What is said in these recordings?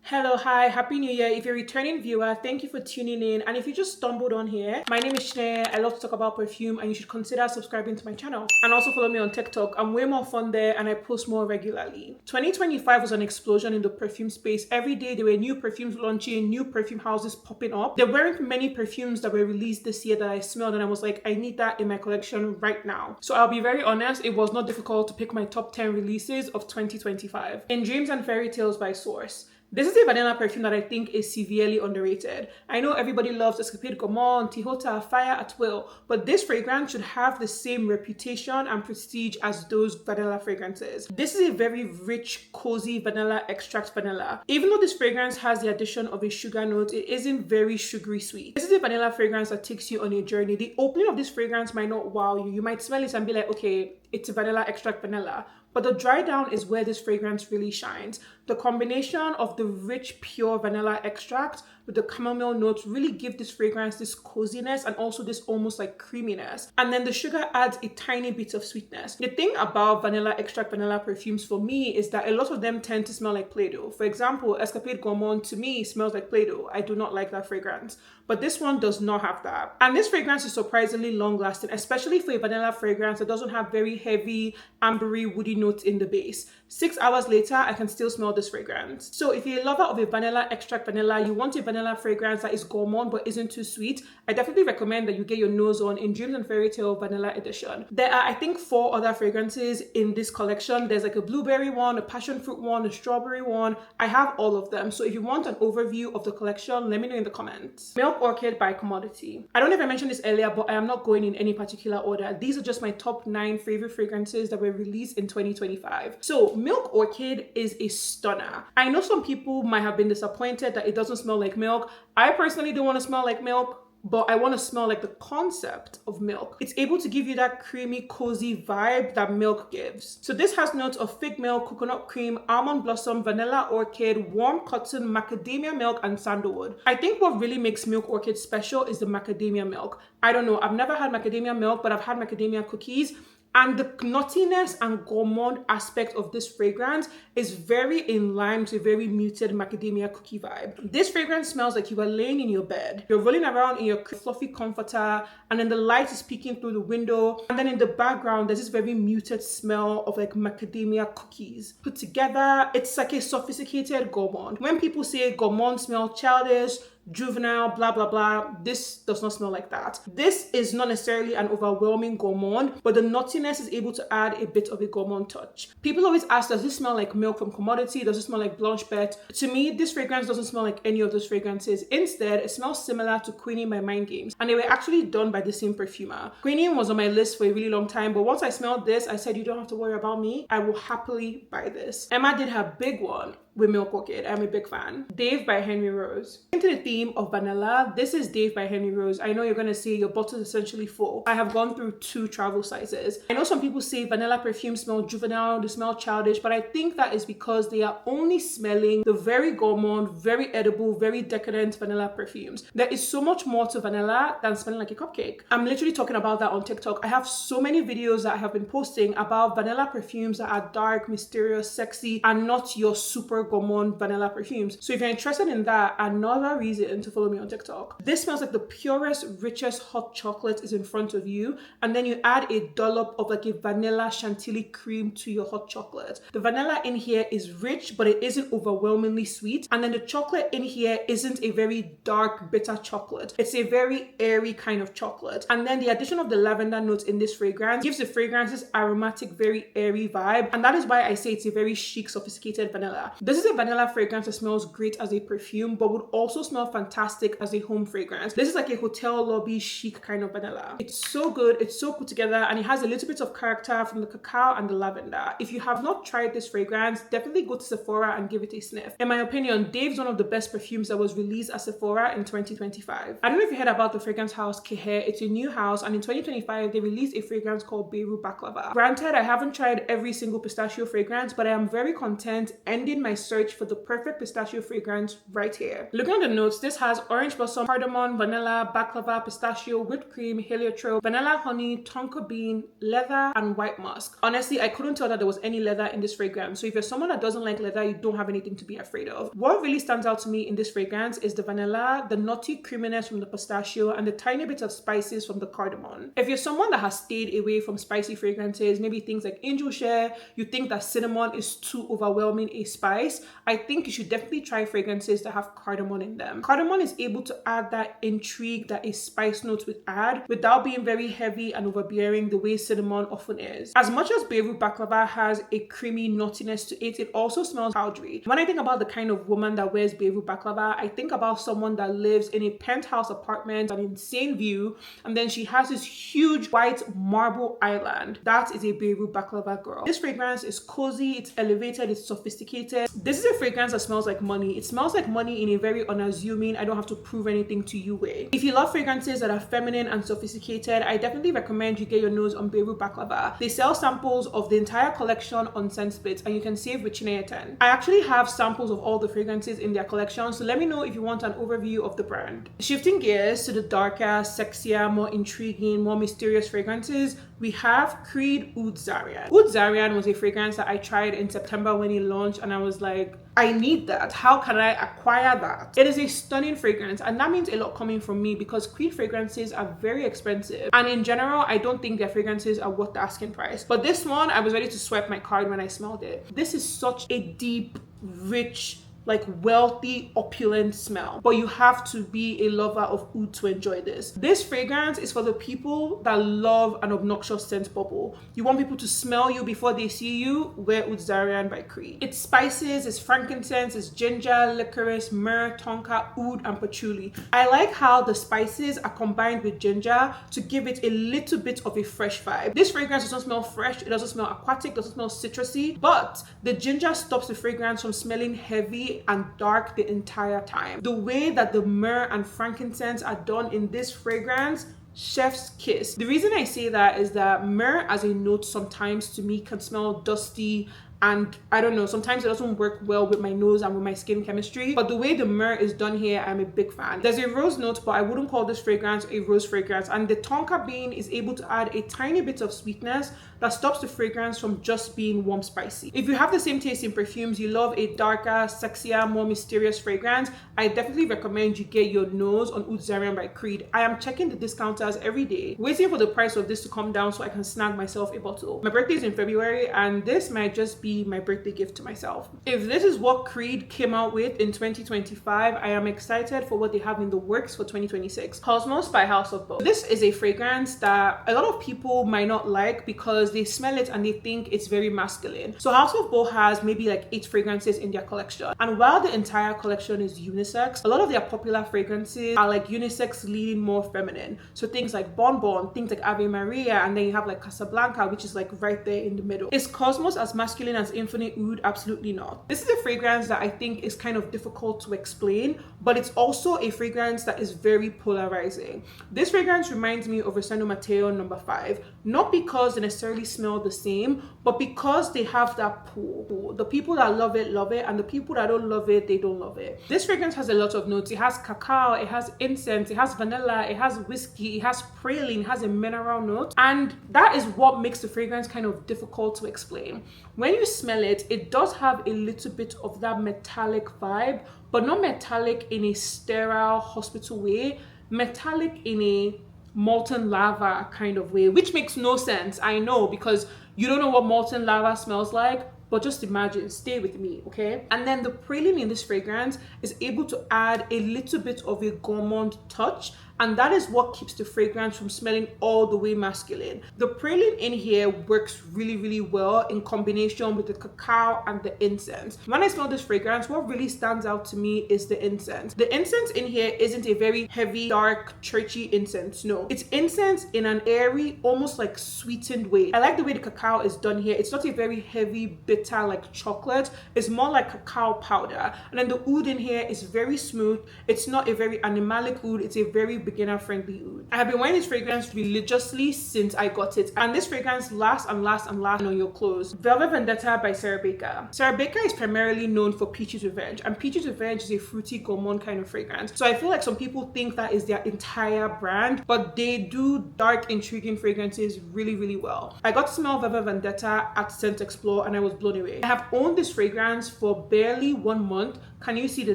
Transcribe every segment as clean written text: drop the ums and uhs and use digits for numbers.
Hello, hi, happy new year. If you're a returning viewer, thank you for tuning in. And if you just stumbled on here, my name is Shne. I love to talk about perfume and you should consider subscribing to my channel. And also follow me on TikTok. I'm way more fun there and I post more regularly. 2025 was an explosion in the perfume space. Every day there were new perfumes launching, new perfume houses popping up. There weren't many perfumes that were released this year that I smelled and I was like, I need that in my collection right now. So I'll be very honest, it was not difficult to pick my top 10 releases of 2025. In Dreams and Fairy Tales by Source. This is a vanilla perfume that I think is severely underrated. I know everybody loves Escapade Gourmand, Tihota, Fire at Will, but this fragrance should have the same reputation and prestige as those vanilla fragrances. This is a very rich, cozy vanilla extract vanilla. Even though this fragrance has the addition of a sugar note, it isn't very sugary sweet. This is a vanilla fragrance that takes you on a journey. The opening of this fragrance might not wow you. You might smell it and be like, okay, it's a vanilla extract vanilla. But the dry down is where this fragrance really shines. The combination of the rich, pure vanilla extract with the chamomile notes really give this fragrance this coziness and also this almost like creaminess. And then the sugar adds a tiny bit of sweetness. The thing about vanilla extract vanilla perfumes for me is that a lot of them tend to smell like Play-Doh. For example, Escapade Gourmand to me smells like Play-Doh. I do not like that fragrance. But this one does not have that. And this fragrance is surprisingly long lasting, especially for a vanilla fragrance that doesn't have very heavy, ambery, woody notes in the base. 6 hours later, I can still smell this fragrance. So if you're a lover of a vanilla extract vanilla, you want a vanilla fragrance that is gourmand but isn't too sweet, I definitely recommend that you get your nose on in Dreams and Fairy Tale Vanilla Edition. There are, I think, 4 other fragrances in this collection. There's like a blueberry one, a passion fruit one, a strawberry one. I have all of them. So if you want an overview of the collection, let me know in the comments. Milk Orchid by Commodity. I don't know if I mentioned this earlier, but I am not going in any particular order. These are just my top 9 favorite fragrances that were released in 2025. So Milk Orchid is a stunner. I know some people might have been disappointed that it doesn't smell like milk. I personally don't want to smell like milk, but I want to smell like the concept of milk. It's able to give you that creamy, cozy vibe that milk gives. So this has notes of fig milk, coconut cream, almond blossom, vanilla orchid, warm cotton, macadamia milk, and sandalwood. I think what really makes Milk Orchid special is the macadamia milk. I don't know, I've never had macadamia milk, but I've had macadamia cookies. And the nuttiness and gourmand aspect of this fragrance is very in line with a very muted macadamia cookie vibe. This fragrance smells like you are laying in your bed. You're rolling around in your fluffy comforter, and then the light is peeking through the window. And then in the background, there's this very muted smell of like macadamia cookies. Put together, it's like a sophisticated gourmand. When people say gourmand smell childish, juvenile, blah, blah, blah, this does not smell like that. This is not necessarily an overwhelming gourmand, but the nuttiness is able to add a bit of a gourmand touch. People always ask, does this smell like milk from Commodity? Does it smell like Blanche Bette? To me, this fragrance doesn't smell like any of those fragrances. Instead, it smells similar to Queenie by Mind Games, and they were actually done by the same perfumer. Queenie was on my list for a really long time, but once I smelled this, I said, you don't have to worry about me. I will happily buy this. Emma did her big one with Milk Orchid. I'm a big fan. Dave by Henry Rose. Into the theme of vanilla, this is Dave by Henry Rose. I know you're gonna say your bottle is essentially full. I have gone through 2 travel sizes. I know some people say vanilla perfumes smell juvenile, they smell childish, but I think that is because they are only smelling the very gourmand, very edible, very decadent vanilla perfumes. There is so much more to vanilla than smelling like a cupcake. I'm literally talking about that on TikTok. I have so many videos that I have been posting about vanilla perfumes that are dark, mysterious, sexy, and not your super gourmand vanilla perfumes. So if you're interested in that, another reason to follow me on TikTok. This smells like the purest, richest hot chocolate is in front of you, and then you add a dollop of like a vanilla chantilly cream to your hot chocolate. The vanilla in here is rich, but it isn't overwhelmingly sweet, and then the chocolate in here isn't a very dark, bitter chocolate. It's a very airy kind of chocolate. And then the addition of the lavender notes in this fragrance gives the fragrance this aromatic, very airy vibe, and that is why I say it's a very chic, sophisticated vanilla. This is a vanilla fragrance that smells great as a perfume, but would also smell fantastic as a home fragrance. This is like a hotel lobby chic kind of vanilla. It's so good, it's so put together, and it has a little bit of character from the cacao and the lavender. If you have not tried this fragrance, definitely go to Sephora and give it a sniff. In my opinion, Dave's one of the best perfumes that was released at Sephora in 2025. I don't know if you heard about the fragrance house Keher. It's a new house, and in 2025, they released a fragrance called Beirut Baklava. Granted, I haven't tried every single pistachio fragrance, but I am very content ending my search for the perfect pistachio fragrance right here. Looking at the notes, this has orange blossom, cardamom, vanilla, baklava, pistachio, whipped cream, heliotrope, vanilla honey, tonka bean, leather, and white musk. Honestly, I couldn't tell that there was any leather in this fragrance. So if you're someone that doesn't like leather, you don't have anything to be afraid of. What really stands out to me in this fragrance is the vanilla, the nutty creaminess from the pistachio, and the tiny bit of spices from the cardamom. If you're someone that has stayed away from spicy fragrances, maybe things like angel share, you think that cinnamon is too overwhelming a spice, I think you should definitely try fragrances that have cardamom in them. Cardamom is able to add that intrigue that a spice note would add without being very heavy and overbearing the way cinnamon often is. As much as Beirut baklava has a creamy nuttiness to it, it also smells powdery. When I think about the kind of woman that wears Beirut baklava, I think about someone that lives in a penthouse apartment, an insane view, and then she has this huge white marble island. That is a Beirut baklava girl. This fragrance is cozy, it's elevated, it's sophisticated. This is a fragrance that smells like money. It smells like money in a very unassuming, I don't have to prove anything to you way. If you love fragrances that are feminine and sophisticated, I definitely recommend you get your nose on Beirut baklava. They sell samples of the entire collection on ScentSplits, and you can save with Chineye 10. I actually have samples of all the fragrances in their collection, so let me know if you want an overview of the brand. Shifting gears to the darker, sexier, more intriguing, more mysterious fragrances, we have Creed Oud Zarian. Oud Zarian was a fragrance that I tried in September when it launched, and I was like, I need that. How can I acquire that? It is a stunning fragrance, and that means a lot coming from me because Creed fragrances are very expensive, and in general I don't think their fragrances are worth the asking price. But this one, I was ready to swipe my card when I smelled it. This is such a deep, rich, like wealthy, opulent smell, but you have to be a lover of oud to enjoy this. This fragrance is for the people that love an obnoxious scent bubble. You want people to smell you before they see you? Wear Oud Zarian by Creed. It's spices, it's frankincense, it's ginger, licorice, myrrh, tonka, oud, and patchouli. I like how the spices are combined with ginger to give it a little bit of a fresh vibe. This fragrance doesn't smell fresh, it doesn't smell aquatic, doesn't smell citrusy, but the ginger stops the fragrance from smelling heavy and dark the entire time. The way that the myrrh and frankincense are done in this fragrance, chef's kiss. The reason I say that is that myrrh as a note sometimes to me can smell dusty, and I don't know, sometimes it doesn't work well with my nose and with my skin chemistry, but the way the myrrh is done here, I'm a big fan. There's a rose note, but I wouldn't call this fragrance a rose fragrance, and the tonka bean is able to add a tiny bit of sweetness that stops the fragrance from just being warm spicy. If you have the same taste in perfumes, you love a darker, sexier, more mysterious fragrance, I definitely recommend you get your nose on Oud Zarian by Creed. I am checking the discounters every day, waiting for the price of this to come down so I can snag myself a bottle. My birthday is in February, and this might just be my birthday gift to myself. If this is what Creed came out with in 2025, I am excited for what they have in the works for 2026. Cosmos by House of Beau. This is a fragrance that a lot of people might not like because they smell it and they think it's very masculine. So House of Beau has maybe like 8 fragrances in their collection, and while the entire collection is unisex, a lot of their popular fragrances are like unisex leaning more feminine. So things like Bon Bon, things like Ave Maria, and then you have like Casablanca, which is like right there in the middle. Is Cosmos as masculine as Infinite Oud? Absolutely not. This is a fragrance that I think is kind of difficult to explain, but it's also a fragrance that is very polarizing. This fragrance reminds me of Rossano Matteo No. 5, not because they necessarily smell the same, but because they have that pull. The people that love it, and the people that don't love it, they don't love it. This fragrance has a lot of notes. It has cacao, it has incense, it has vanilla, it has whiskey, it has praline, it has a mineral note, and that is what makes the fragrance kind of difficult to explain. When you smell it, it does have a little bit of that metallic vibe, but not metallic in a sterile hospital way, metallic in a molten lava kind of way, which makes no sense, I know, because you don't know what molten lava smells like, but just imagine, stay with me, okay? And then the praline in this fragrance is able to add a little bit of a gourmand touch, and that is what keeps the fragrance from smelling all the way masculine. The praline in here works really, really well in combination with the cacao and the incense. When I smell this fragrance, what really stands out to me is the incense. The incense in here isn't a very heavy, dark, churchy incense, no. It's incense in an airy, almost like sweetened way. I like the way the cacao is done here. It's not a very heavy, bitter like chocolate. It's more like cacao powder. And then the oud in here is very smooth. It's not a very animalic oud. It's a very beginner friendly oud. I have been wearing this fragrance religiously since I got it, and this fragrance lasts and lasts and lasts on your clothes. Velvet Vendetta by Sarah Baker. Sarah Baker is primarily known for Peaches Revenge, and Peaches Revenge is a fruity gourmand kind of fragrance. So I feel like some people think that is their entire brand, but they do dark, intriguing fragrances really well. I got to smell Velvet Vendetta at Scent Explore and I was blown away. I have owned this fragrance for barely 1 month. Can you see the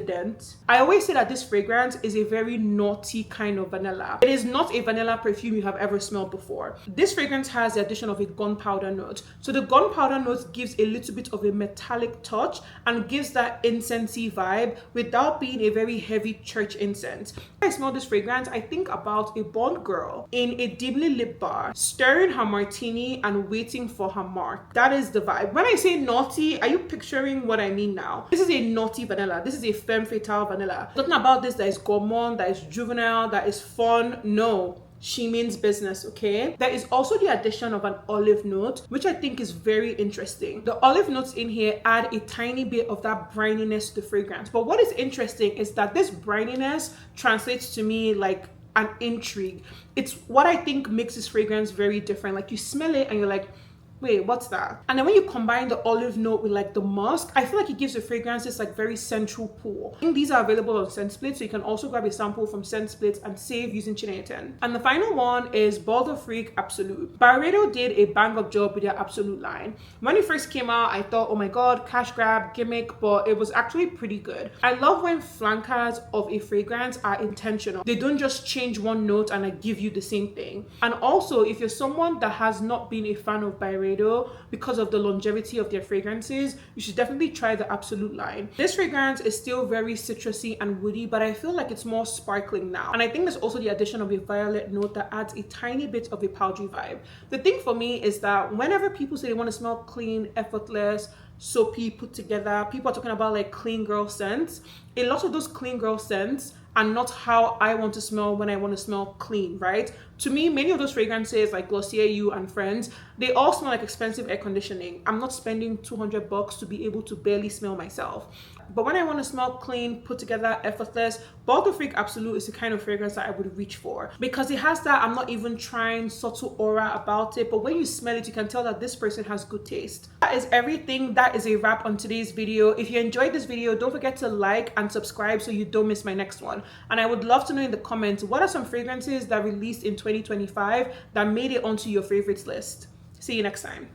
dent? I always say that this fragrance is a very naughty kind of vanilla. It is not a vanilla perfume you have ever smelled before. This fragrance has the addition of a gunpowder note. So the gunpowder note gives a little bit of a metallic touch and gives that incensey vibe without being a very heavy church incense. When I smell this fragrance, I think about a Bond girl in a dimly lit bar, stirring her martini and waiting for her mark. That is the vibe. When I say naughty, are you picturing what I mean now? This is a naughty vanilla. This is a femme fatale vanilla. Nothing about this that is gourmand, that is juvenile, that is fun. No. She means business, okay? There is also the addition of an olive note, which I think is very interesting. The olive notes in here add a tiny bit of that brininess to the fragrance. But what is interesting is that this brininess translates to me like an intrigue. It's what I think makes this fragrance very different. Like you smell it and you're like, wait, what's that? And then when you combine the olive note with like the musk, I feel like it gives the fragrance this like very central pull. I think these are available on Scent Split, so you can also grab a sample from Scent Split and save using Chineye 10. And the final one is Balder Freak Absolute. Byredo did a bang up job with their Absolute line. When it first came out, I thought, oh my god, cash grab, gimmick, but it was actually pretty good. I love when flankers of a fragrance are intentional. They don't just change one note and like give you the same thing. And also, if you're someone that has not been a fan of Byredo because of the longevity of their fragrances, you should definitely try the Absolute line. This fragrance is still very citrusy and woody, but I feel like it's more sparkling now. And I think there's also the addition of a violet note that adds a tiny bit of a powdery vibe. The thing for me is that whenever people say they want to smell clean, effortless, soapy, put together, people are talking about like clean girl scents. A lot of those clean girl scents are not how I want to smell when I want to smell clean, right? To me, many of those fragrances like Glossier You and Friends, they all smell like expensive air conditioning. I'm not spending $200 to be able to barely smell myself. But when I want to smell clean, put together, effortless, Balder Freak Absolute is the kind of fragrance that I would reach for. Because it has that, I'm not even trying subtle aura about it, but when you smell it, you can tell that this person has good taste. That is everything. That is a wrap on today's video. If you enjoyed this video, don't forget to like and subscribe so you don't miss my next one. And I would love to know in the comments, what are some fragrances that released in 2025 that made it onto your favorites list? See you next time.